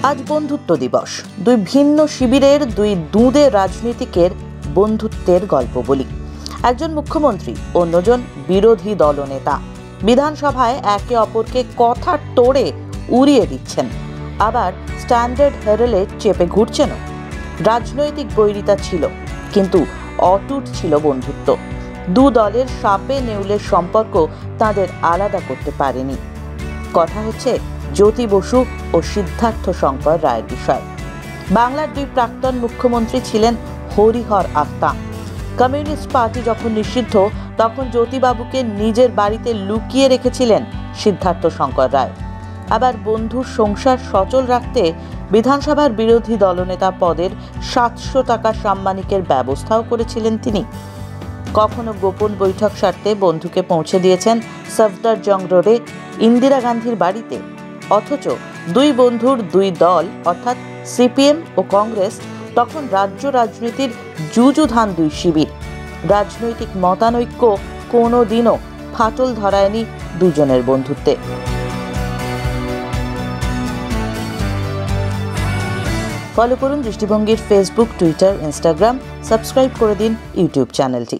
আজ বন্ধুত্ব দিবস। দুই ভিন্ন শিবিরের দুই দুঁদে রাজনীতিকের বন্ধুত্বের গল্প বলি। একজন মুখ্যমন্ত্রী, অন্যজন বিরোধী দলনেতা। বিধানসভায় একে অপরকে কথা তোড়ে উড়িয়ে দিচ্ছেন, আবার স্ট্যান্ডার্ড হেরেলে চেপে ঘুরছেনও। রাজনৈতিক বৈরিতা ছিল, কিন্তু অটুট ছিল বন্ধুত্ব। দু দলের সাপে নেউলের সম্পর্ক তাদের আলাদা করতে পারেনি। কথা হচ্ছে জ্যোতি বসু ও সিদ্ধার্থ শঙ্কর রায়ের বিষয়। বাংলার দুই প্রাক্তন মুখ্যমন্ত্রী ছিলেন হরিহর আত্মা। কমিউনিস্ট পার্টি যখন নিষিদ্ধ, তখন জ্যোতিবাবুকে নিজের বাড়িতে লুকিয়ে রেখেছিলেন সিদ্ধার্থ শঙ্কর রায়। আবার বন্ধুর সংসার সচল রাখতে বিধানসভার বিরোধী দলনেতা পদের 700 টাকা সাম্মানিকের ব্যবস্থাও করেছিলেন তিনি। কখনো গোপন বৈঠক সারতে বন্ধুকে পৌঁছে দিয়েছেন সফদরজং রোডে ইন্দিরা গান্ধীর বাড়িতে। অথচ দুই বন্ধুর দুই দল অর্থাৎ সিপিএম ও কংগ্রেস তখন রাজ্য রাজনীতির যুযুধান দুই শিবির। রাজনৈতিক মতানৈক্য কোনোদিনও ফাটল ধরায়নি দুজনের বন্ধুত্বে। ফলো করুন দৃষ্টিভঙ্গির ফেসবুক, টুইটার, ইনস্টাগ্রাম। সাবস্ক্রাইব করে দিন ইউটিউব চ্যানেলটি।